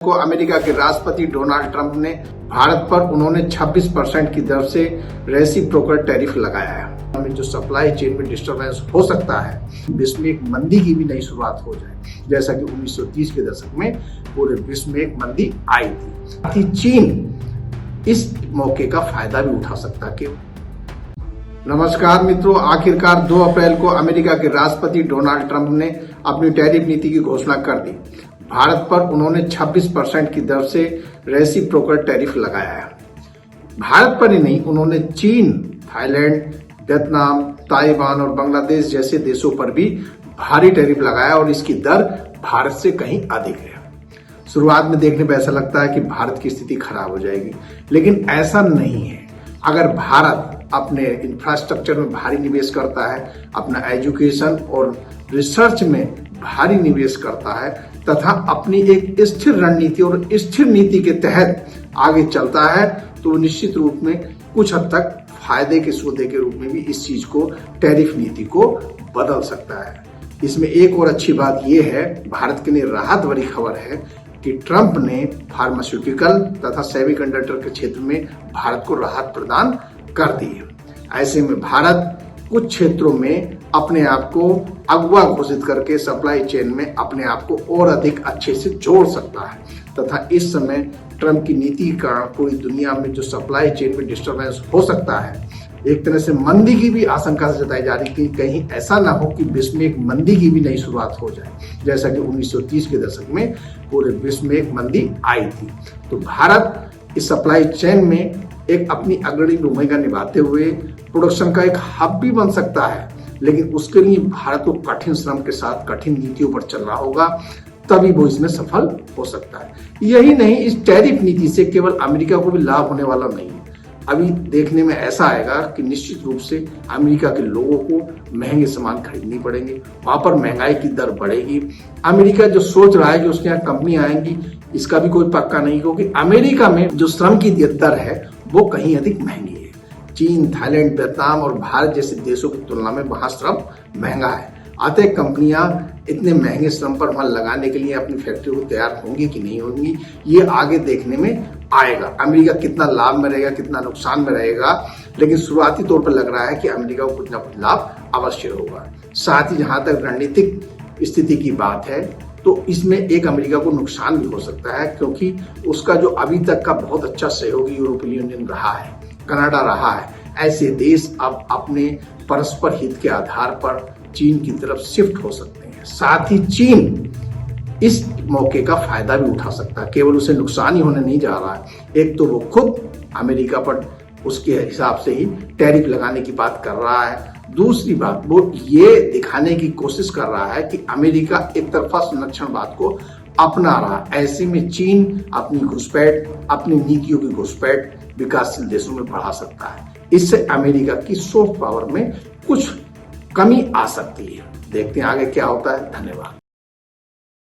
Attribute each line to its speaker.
Speaker 1: को अमेरिका के राष्ट्रपति डोनाल्ड ट्रंप ने भारत पर उन्होंने 26% की दर से रेसिप्रोकल टैरिफ लगाया है। हमें जो सप्लाई चेन में डिस्टरबेंस हो सकता है, विश्व में एक मंदी की भी नई शुरुआत हो जाए, जैसा कि 1930 के दशक में पूरे विश्व में एक मंदी आई थी। चीन इस मौके का फायदा भी उठा सकता है। नमस्कार मित्रों, आखिरकार 2 अप्रैल को अमेरिका के राष्ट्रपति डोनाल्ड ट्रंप ने अपनी टैरिफ नीति की घोषणा कर दी। भारत पर उन्होंने 26% की दर से रेसिप्रोकल टैरिफ लगाया है। भारत पर ही नहीं, उन्होंने चीन, थाईलैंड, वियतनाम, ताइवान और बांग्लादेश जैसे देशों पर भी भारी टैरिफ लगाया और इसकी दर भारत से कहीं अधिक है। शुरुआत में देखने पर ऐसा लगता है कि भारत की स्थिति खराब हो जाएगी, लेकिन ऐसा नहीं है। अगर भारत अपने इंफ्रास्ट्रक्चर में भारी निवेश करता है, अपना एजुकेशन और रिसर्च में भारी निवेश करता है तथा अपनी एक स्थिर रणनीति और स्थिर नीति के तहत आगे चलता है, तो निश्चित रूप में कुछ हद तक फायदे के सौदे के रूप में भी इस चीज को, टैरिफ नीति को बदल सकता है। इसमें एक और अच्छी बात यह है, भारत के लिए राहत भरी खबर है कि ट्रंप ने फार्मास्यूटिकल तथा सेमीकंडक्टर के क्षेत्र में भारत को राहत प्रदान कर दी है। ऐसे में भारत कुछ क्षेत्रों में अपने आप को अगुवा घोषित करके सप्लाई चेन में अपने आप को और अधिक अच्छे से जोड़ सकता है तथा इस समय ट्रंप की नीति के कारण पूरी दुनिया में जो सप्लाई चेन में डिस्टरबेंस हो सकता है, एक तरह से मंदी की भी आशंका जताई जा रही थी। कहीं ऐसा ना हो कि विश्व में एक मंदी की भी नई शुरुआत हो जाए, जैसा कि 1930 के दशक में पूरे विश्व में एक मंदी आई थी। तो भारत इस सप्लाई चेन में एक अपनी अग्रणी भूमिका निभाते हुए प्रोडक्शन का एक हब भी बन सकता है, लेकिन उसके लिए भारत को कठिन श्रम के साथ कठिन नीतियों पर चलना होगा, तभी वो इसमें सफल हो सकता है। यही नहीं, इस टैरिफ नीति से केवल अमेरिका को भी लाभ होने वाला नहीं है। अभी देखने में ऐसा आएगा कि निश्चित रूप से अमेरिका के लोगों को महंगे सामान खरीदनी पड़ेंगे, वहां पर महंगाई की दर बढ़ेगी। अमेरिका जो सोच रहा है कि उसके यहाँ कंपनी आएंगी, इसका भी कोई पक्का नहीं, क्योंकि अमेरिका में जो श्रम की दर है वो कहीं अधिक महंगी है। चीन, थाईलैंड, वियतनाम और भारत जैसे देशों की तुलना में वहां श्रम महंगा है। अतः कंपनियां इतने महंगे श्रम पर वहां लगाने के लिए अपनी फैक्ट्री को तैयार होंगी कि नहीं होंगी, ये आगे देखने में आएगा। अमेरिका कितना लाभ में रहेगा, कितना नुकसान में रहेगा, लेकिन शुरुआती तौर पर लग रहा है कि अमेरिका को कुछ ना कुछ लाभ अवश्य होगा। साथ ही जहां तक रणनीतिक स्थिति की बात है, तो इसमें एक अमेरिका को नुकसान भी हो सकता है, क्योंकि उसका जो अभी तक का बहुत अच्छा सहयोगी यूरोपीय यूनियन रहा है, कनाडा रहा है, ऐसे देश अब अपने परस्पर हित के आधार पर चीन की तरफ शिफ्ट हो सकते हैं। साथ ही चीन इस मौके का फायदा भी उठा सकता है, केवल उसे नुकसान ही होने नहीं जा रहा है। एक तो वो खुद अमेरिका पर उसके हिसाब से ही टैरिफ लगाने की बात कर रहा है, दूसरी बात वो ये दिखाने की कोशिश कर रहा है कि अमेरिका एक तरफा संरक्षणवाद को अपना रहा है। ऐसे में चीन अपनी घुसपैठ, अपनी नीतियों की घुसपैठ विकासशील देशों में बढ़ा सकता है। इससे अमेरिका की सॉफ्ट पावर में कुछ कमी आ सकती है। देखते हैं आगे क्या होता है। धन्यवाद।